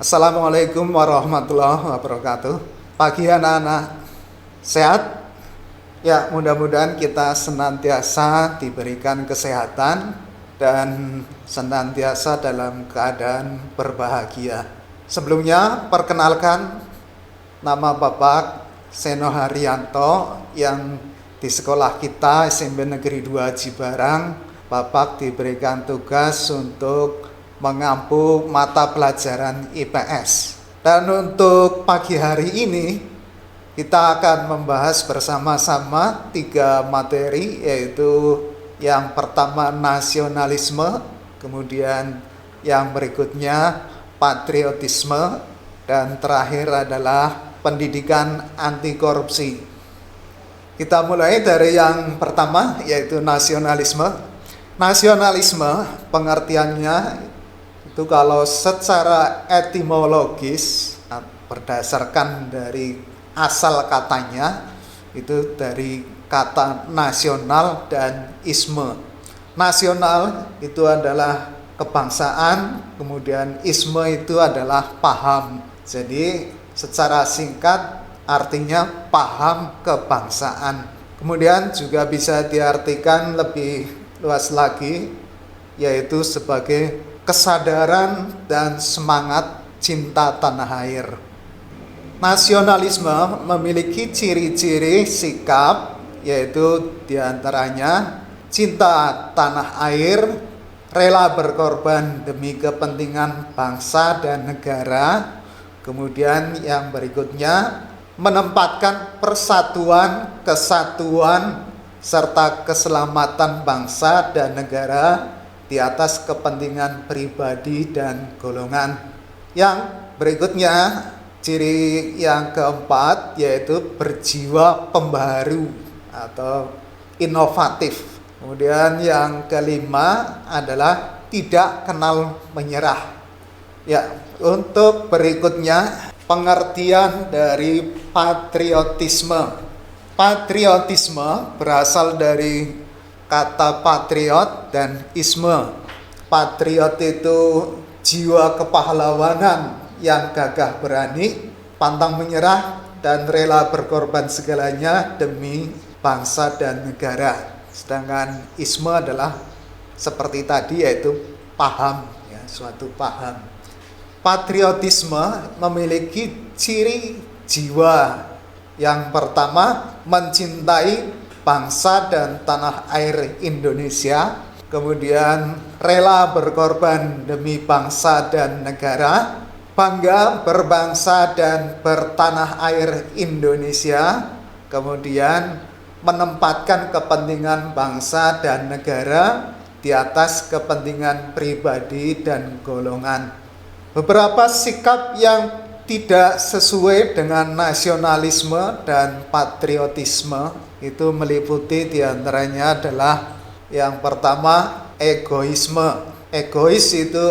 Assalamualaikum warahmatullahi wabarakatuh. Pagi anak-anak, sehat? Ya, mudah-mudahan kita senantiasa diberikan kesehatan dan senantiasa dalam keadaan berbahagia. Sebelumnya, perkenalkan, nama Bapak Seno Haryanto yang di sekolah kita SMP Negeri 2 Cibarang. Bapak diberikan tugas untuk mengampu mata pelajaran IPS. Dan untuk pagi hari ini kita akan membahas bersama-sama 3 materi, yaitu yang pertama nasionalisme, kemudian yang berikutnya patriotisme, dan terakhir adalah pendidikan anti korupsi. Kita mulai dari yang pertama, yaitu nasionalisme. Nasionalisme pengertiannya itu kalau secara etimologis berdasarkan dari asal katanya itu dari kata nasional dan isme. Nasional itu adalah kebangsaan, kemudian isme itu adalah paham. Jadi secara singkat artinya paham kebangsaan. Kemudian juga bisa diartikan lebih luas lagi, yaitu sebagai kesadaran dan semangat cinta tanah air. Nasionalisme memiliki ciri-ciri sikap, yaitu diantaranya cinta tanah air, rela berkorban demi kepentingan bangsa dan negara. Kemudian yang berikutnya, menempatkan persatuan, kesatuan, serta keselamatan bangsa dan negara di atas kepentingan pribadi dan golongan. Yang berikutnya, ciri yang keempat yaitu berjiwa pembaharu atau inovatif. Kemudian yang kelima adalah tidak kenal menyerah. Ya, untuk berikutnya pengertian dari patriotisme. Patriotisme berasal dari kata patriot dan isme. Patriot itu jiwa kepahlawanan yang gagah berani, pantang menyerah, dan rela berkorban segalanya demi bangsa dan negara. Sedangkan isme adalah seperti tadi, yaitu paham, ya, suatu paham. Patriotisme memiliki ciri jiwa. Yang pertama, mencintai bangsa dan tanah air Indonesia, kemudian rela berkorban demi bangsa dan negara, bangga berbangsa dan bertanah air Indonesia, kemudian menempatkan kepentingan bangsa dan negara di atas kepentingan pribadi dan golongan. Beberapa sikap yang tidak sesuai dengan nasionalisme dan patriotisme itu meliputi diantaranya adalah yang pertama, egoisme. Egois itu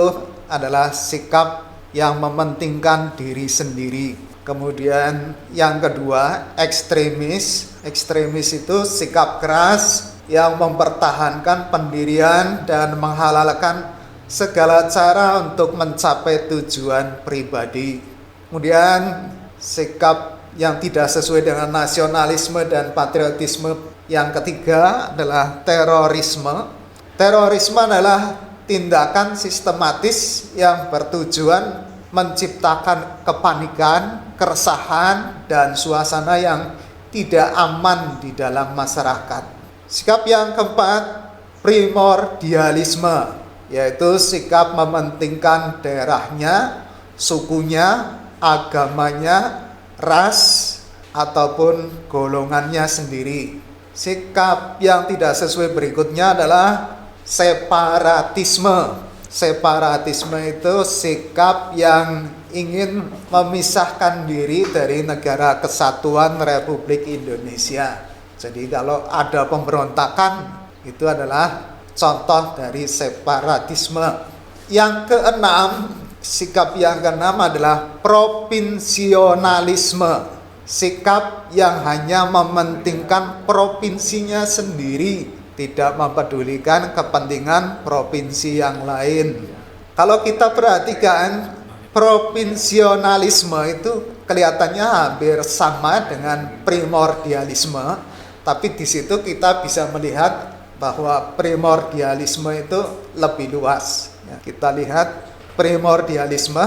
adalah sikap yang mementingkan diri sendiri. Kemudian yang kedua, ekstremis. Ekstremis itu sikap keras yang mempertahankan pendirian dan menghalalkan segala cara untuk mencapai tujuan pribadi. Kemudian sikap yang tidak sesuai dengan nasionalisme dan patriotisme yang ketiga adalah terorisme. Terorisme adalah tindakan sistematis yang bertujuan menciptakan kepanikan, keresahan, dan suasana yang tidak aman di dalam masyarakat. Sikap yang keempat, primordialisme, yaitu sikap mementingkan daerahnya, sukunya, agamanya, ras, ataupun golongannya sendiri. Sikap yang tidak sesuai berikutnya adalah separatisme. Separatisme itu sikap yang ingin memisahkan diri dari negara kesatuan Republik Indonesia. Jadi kalau ada pemberontakan, itu adalah contoh dari separatisme. Yang keenam, sikap yang keenam adalah provinsionalisme. Sikap yang hanya mementingkan provinsinya sendiri, tidak mempedulikan kepentingan provinsi yang lain. Kalau kita perhatikan Provinsionalisme itu kelihatannya hampir sama dengan primordialisme, tapi di situ kita bisa melihat bahwa primordialisme itu lebih luas. Ya, kita lihat primordialisme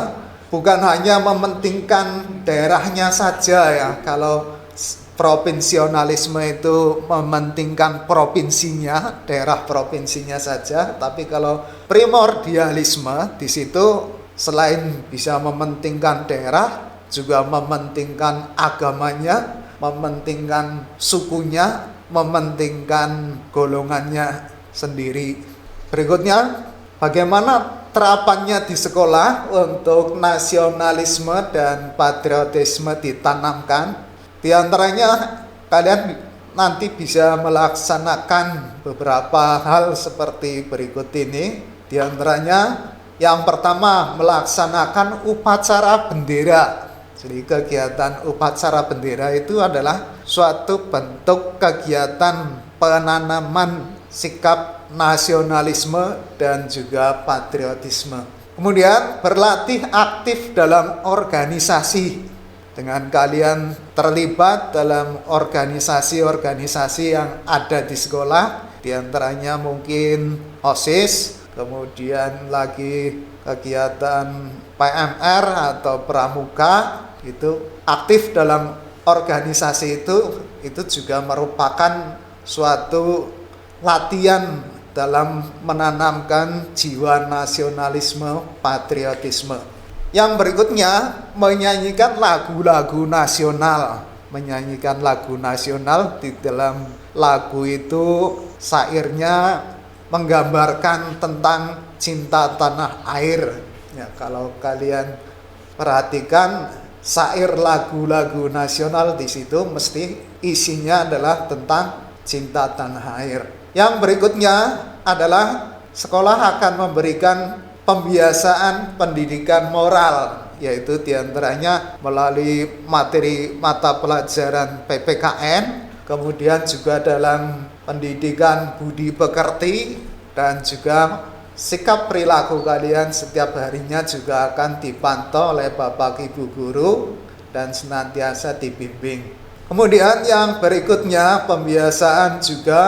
bukan hanya mementingkan daerahnya saja ya. Kalau provinsionalisme itu mementingkan provinsinya, daerah provinsinya saja, tapi kalau primordialisme di situ selain bisa mementingkan daerah, juga mementingkan agamanya, mementingkan sukunya, mementingkan golongannya sendiri. Berikutnya, bagaimana terapannya di sekolah untuk nasionalisme dan patriotisme ditanamkan. Di antaranya kalian nanti bisa melaksanakan beberapa hal seperti berikut ini. Di antaranya yang pertama, melaksanakan upacara bendera. Jadi kegiatan upacara bendera itu adalah suatu bentuk kegiatan penanaman sikap nasionalisme dan juga patriotisme. Kemudian berlatih aktif dalam organisasi. Dengan kalian terlibat dalam organisasi-organisasi yang ada di sekolah, di antaranya mungkin OSIS, kemudian lagi kegiatan PMR atau pramuka, itu aktif dalam organisasi itu juga merupakan suatu latihan dalam menanamkan jiwa nasionalisme, patriotisme. Yang berikutnya, menyanyikan lagu-lagu nasional. Menyanyikan lagu nasional, di dalam lagu itu syairnya menggambarkan tentang cinta tanah air. Ya, kalau kalian perhatikan syair lagu-lagu nasional di situ mesti isinya adalah tentang cinta tanah air. Yang berikutnya adalah sekolah akan memberikan pembiasaan pendidikan moral, yaitu diantaranya melalui materi mata pelajaran PPKN, kemudian juga dalam pendidikan budi pekerti, dan juga sikap perilaku kalian setiap harinya juga akan dipantau oleh Bapak Ibu guru dan senantiasa dibimbing. Kemudian yang berikutnya, pembiasaan juga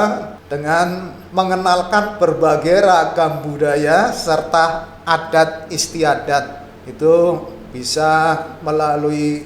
dengan mengenalkan berbagai ragam budaya serta adat istiadat. Itu bisa melalui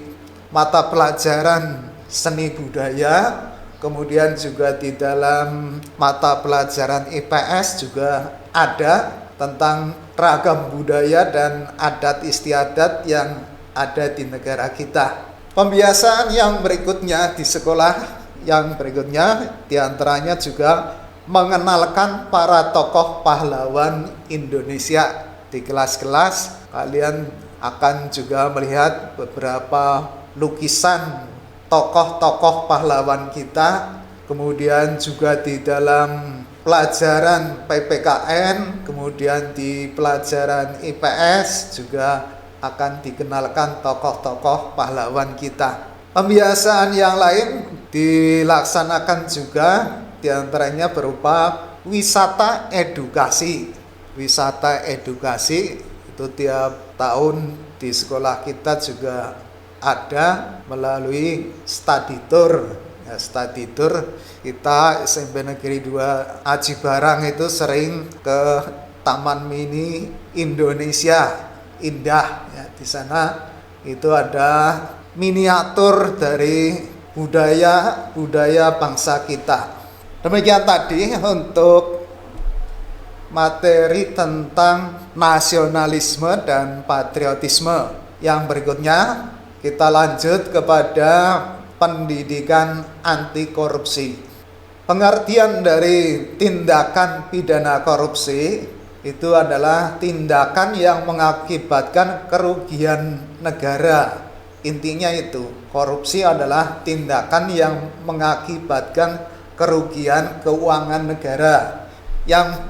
mata pelajaran seni budaya, kemudian juga di dalam mata pelajaran IPS juga ada tentang ragam budaya dan adat istiadat yang ada di negara kita. Pembiasaan yang berikutnya di sekolah, yang berikutnya diantaranya juga mengenalkan para tokoh pahlawan Indonesia. Di kelas-kelas kalian akan juga melihat beberapa lukisan tokoh-tokoh pahlawan kita. Kemudian juga di dalam pelajaran PPKN, kemudian di pelajaran IPS juga akan dikenalkan tokoh-tokoh pahlawan kita. Pembiasaan yang lain dilaksanakan juga, diantaranya berupa wisata edukasi. Wisata edukasi itu tiap tahun di sekolah kita juga ada melalui study tour. Ya, study tour kita SMP Negeri 2 Aji Barang itu sering ke Taman Mini Indonesia Indah. Ya, di sana itu ada miniatur dari budaya bangsa kita. Demikian tadi untuk materi tentang nasionalisme dan patriotisme. Yang berikutnya kita lanjut kepada pendidikan anti korupsi. Pengertian dari tindakan pidana korupsi itu adalah tindakan yang mengakibatkan kerugian negara. Intinya itu, korupsi adalah tindakan yang mengakibatkan kerugian keuangan negara. Yang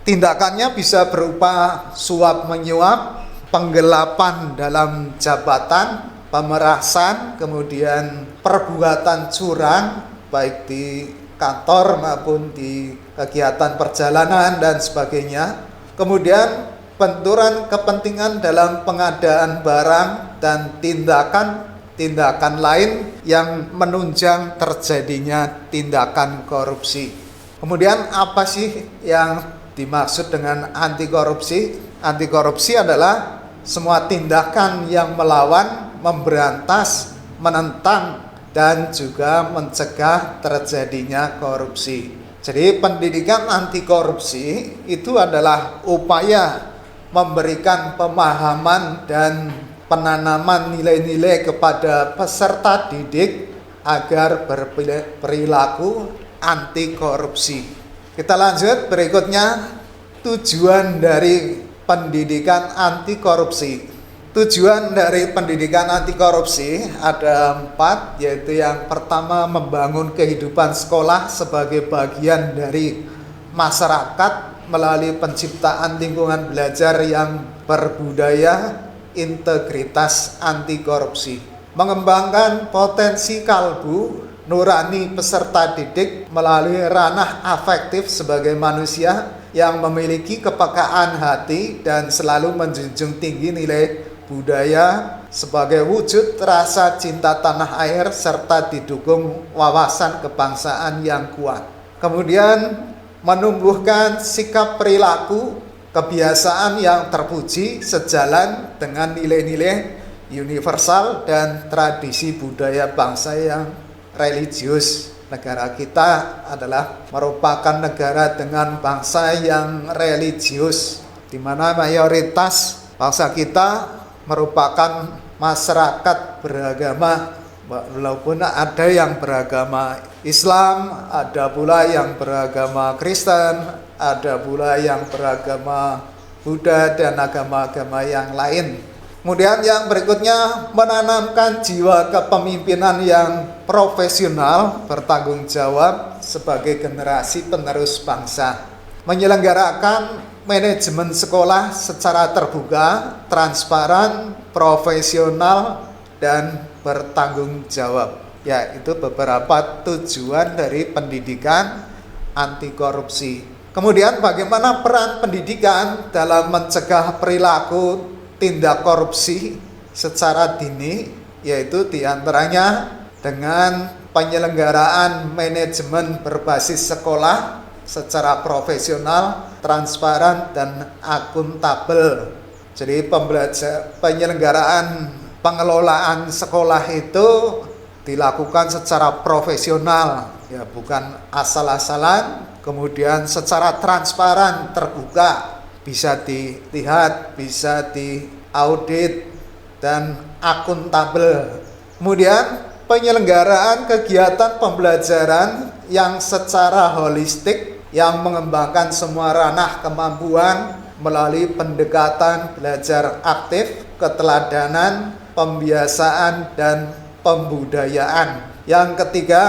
tindakannya bisa berupa suap menyuap, penggelapan dalam jabatan, pemerasan, kemudian perbuatan curang baik di kantor maupun di kegiatan perjalanan dan sebagainya. Kemudian benturan kepentingan dalam pengadaan barang, dan tindakan lain yang menunjang terjadinya tindakan korupsi. Kemudian apa sih yang dimaksud dengan anti korupsi? Anti korupsi adalah semua tindakan yang melawan, memberantas, menentang, dan juga mencegah terjadinya korupsi. Jadi pendidikan anti korupsi itu adalah upaya memberikan pemahaman dan penanaman nilai-nilai kepada peserta didik agar berperilaku anti korupsi. Kita lanjut berikutnya, tujuan dari pendidikan anti korupsi. Tujuan dari pendidikan anti korupsi ada 4, yaitu yang pertama, membangun kehidupan sekolah sebagai bagian dari masyarakat melalui penciptaan lingkungan belajar yang berbudaya, integritas, anti korupsi. Mengembangkan potensi kalbu nurani peserta didik melalui ranah afektif sebagai manusia yang memiliki kepekaan hati dan selalu menjunjung tinggi nilai budaya sebagai wujud rasa cinta tanah air serta didukung wawasan kebangsaan yang kuat. Kemudian menumbuhkan sikap perilaku kebiasaan yang terpuji sejalan dengan nilai-nilai universal dan tradisi budaya bangsa yang religius. Negara kita adalah merupakan negara dengan bangsa yang religius, di mana mayoritas bangsa kita merupakan masyarakat beragama, walaupun ada yang beragama Islam, ada pula yang beragama Kristen, ada pula yang beragama Buddha dan agama-agama yang lain. Kemudian yang berikutnya, menanamkan jiwa kepemimpinan yang profesional, bertanggung jawab sebagai generasi penerus bangsa. Menyelenggarakan manajemen sekolah secara terbuka, transparan, profesional, dan bertanggung jawab. Ya, itu beberapa tujuan dari pendidikan anti korupsi. Kemudian bagaimana peran pendidikan dalam mencegah perilaku tindak korupsi secara dini, yaitu diantaranya dengan penyelenggaraan manajemen berbasis sekolah secara profesional, transparan, dan akuntabel. Jadi penyelenggaraan pengelolaan sekolah itu dilakukan secara profesional, ya, bukan asal-asalan. Kemudian secara transparan, terbuka, bisa dilihat, bisa diaudit, dan akuntabel. Kemudian penyelenggaraan kegiatan pembelajaran yang secara holistik, yang mengembangkan semua ranah kemampuan melalui pendekatan belajar aktif, keteladanan, pembiasaan, dan pembudayaan. Yang ketiga,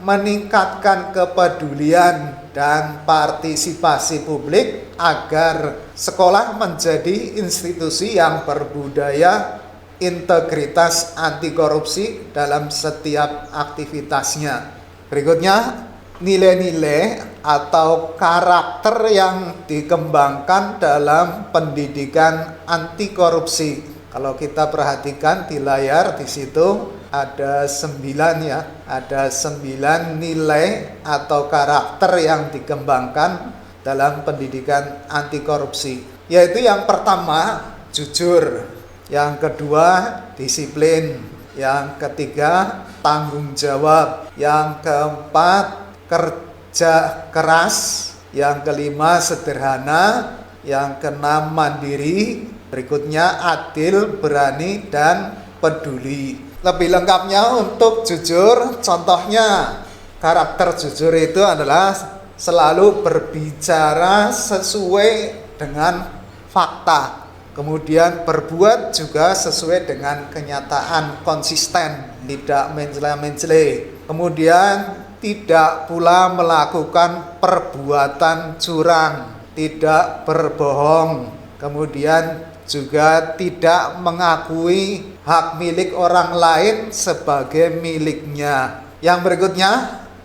meningkatkan kepedulian dan partisipasi publik agar sekolah menjadi institusi yang berbudaya, integritas, anti korupsi dalam setiap aktivitasnya. Berikutnya, nilai-nilai atau karakter yang dikembangkan dalam pendidikan anti korupsi. Kalau kita perhatikan di layar, di situ ada 9 ya, ada 9 nilai atau karakter yang dikembangkan dalam pendidikan anti korupsi. Yaitu yang pertama, jujur. Yang kedua, disiplin. Yang ketiga, tanggung jawab. Yang keempat, kerja keras. Yang kelima, sederhana. Yang keenam, mandiri. Berikutnya, adil, berani, dan peduli. Lebih lengkapnya untuk jujur, contohnya karakter jujur itu adalah selalu berbicara sesuai dengan fakta. Kemudian berbuat juga sesuai dengan kenyataan, konsisten, tidak mencela-mencela. Kemudian tidak pula melakukan perbuatan curang, tidak berbohong. Kemudian juga tidak mengakui hak milik orang lain sebagai miliknya. Yang berikutnya,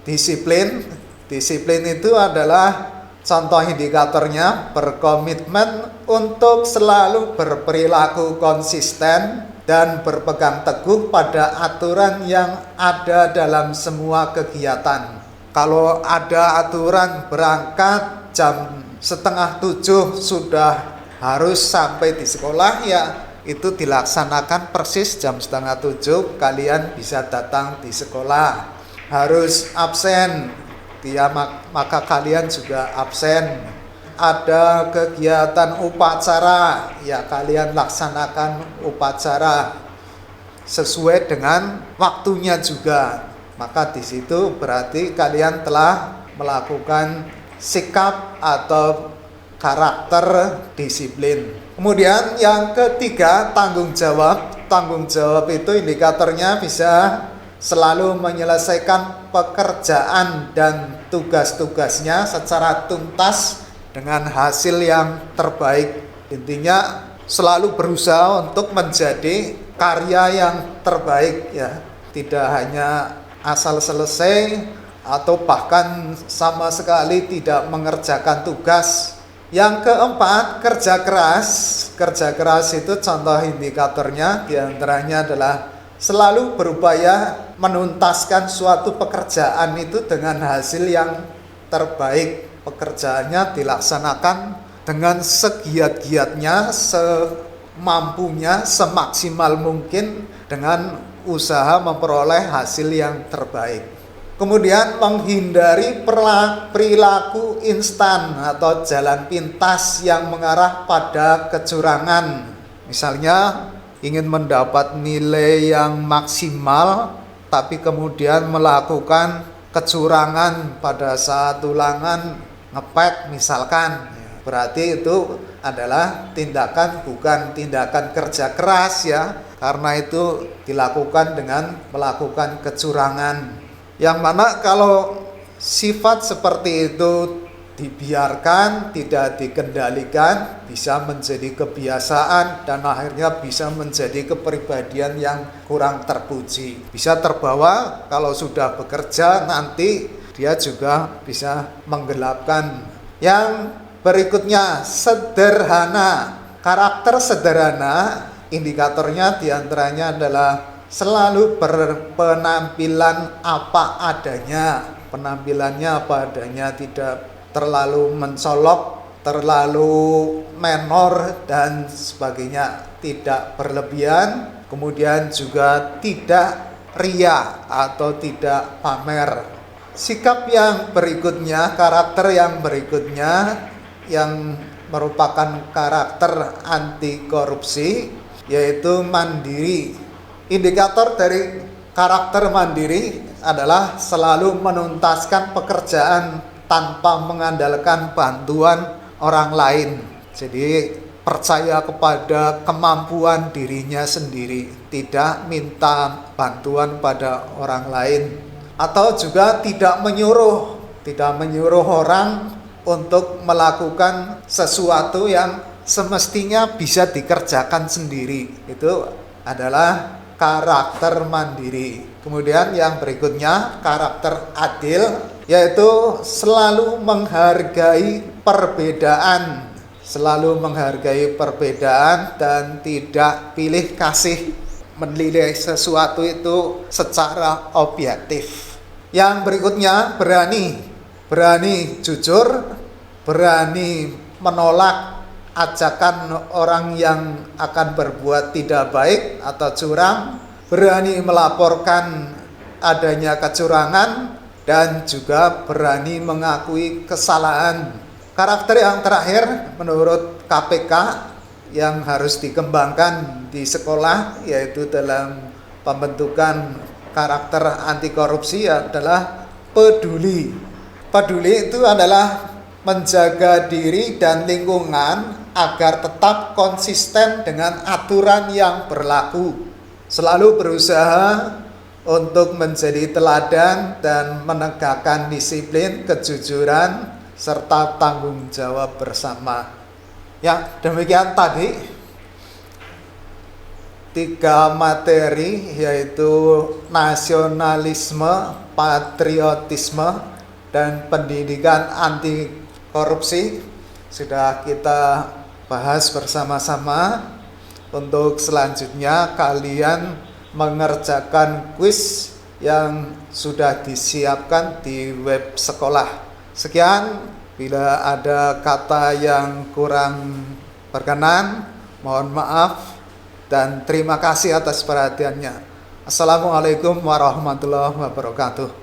disiplin. Disiplin itu adalah Contoh indikatornya berkomitmen untuk selalu berperilaku konsisten dan berpegang teguh pada aturan yang ada dalam semua kegiatan. Kalau ada aturan berangkat jam 6:30 sudah harus sampai di sekolah, ya itu dilaksanakan persis jam 6:30 kalian bisa datang di sekolah. Harus absen, ya maka kalian juga absen. Ada kegiatan upacara, ya kalian laksanakan upacara sesuai dengan waktunya juga. Maka di situ berarti kalian telah melakukan sikap atau karakter disiplin. Kemudian yang ketiga, tanggung jawab. Tanggung jawab itu indikatornya bisa selalu menyelesaikan pekerjaan dan tugas-tugasnya secara tuntas dengan hasil yang terbaik. Intinya selalu berusaha untuk menjadi karya yang terbaik, ya. Tidak hanya asal selesai atau bahkan sama sekali tidak mengerjakan tugas. Yang keempat, kerja keras. Kerja keras itu contoh indikatornya diantaranya adalah selalu berupaya menuntaskan suatu pekerjaan itu dengan hasil yang terbaik. Pekerjaannya dilaksanakan dengan segiat-giatnya, semampunya, semaksimal mungkin dengan usaha memperoleh hasil yang terbaik. Kemudian menghindari perilaku instan atau jalan pintas yang mengarah pada kecurangan. Misalnya ingin mendapat nilai yang maksimal tapi kemudian melakukan kecurangan pada saat ulangan ngepek misalkan, berarti itu adalah tindakan bukan tindakan kerja keras, ya, karena itu dilakukan dengan melakukan kecurangan. Yang mana kalau sifat seperti itu dibiarkan, tidak dikendalikan, bisa menjadi kebiasaan dan akhirnya bisa menjadi kepribadian yang kurang terpuji. Bisa terbawa kalau sudah bekerja nanti dia juga bisa menggelapkan. Yang berikutnya, sederhana. Karakter sederhana, indikatornya diantaranya adalah selalu berpenampilan apa adanya. Penampilannya apa adanya, tidak terlalu mencolok, terlalu menor dan sebagainya, tidak berlebihan, kemudian juga tidak ria atau tidak pamer. Sikap yang berikutnya, karakter yang berikutnya yang merupakan karakter anti korupsi, yaitu mandiri. Indikator dari karakter mandiri adalah selalu menuntaskan pekerjaan tanpa mengandalkan bantuan orang lain. Jadi percaya kepada kemampuan dirinya sendiri, tidak minta bantuan pada orang lain. Atau juga tidak menyuruh orang untuk melakukan sesuatu yang semestinya bisa dikerjakan sendiri. Itu adalah karakter mandiri. Kemudian yang berikutnya, karakter adil, yaitu selalu menghargai perbedaan. Selalu menghargai perbedaan dan tidak pilih kasih, menilai sesuatu itu secara objektif. Yang berikutnya, berani jujur, berani menolak ajakan orang yang akan berbuat tidak baik atau curang, berani melaporkan adanya kecurangan, dan juga berani mengakui kesalahan. Karakter yang terakhir menurut KPK yang harus dikembangkan di sekolah, yaitu dalam pembentukan karakter anti korupsi, adalah peduli. Peduli itu adalah menjaga diri dan lingkungan agar tetap konsisten dengan aturan yang berlaku. Selalu berusaha untuk menjadi teladan dan menegakkan disiplin, kejujuran, serta tanggung jawab bersama. Ya, demikian tadi 3 materi, yaitu nasionalisme, patriotisme, dan pendidikan anti korupsi sudah kita bahas bersama-sama. Untuk selanjutnya kalian mengerjakan kuis yang sudah disiapkan di web sekolah. Sekian, bila ada kata yang kurang berkenan, mohon maaf dan terima kasih atas perhatiannya. Assalamualaikum warahmatullahi wabarakatuh.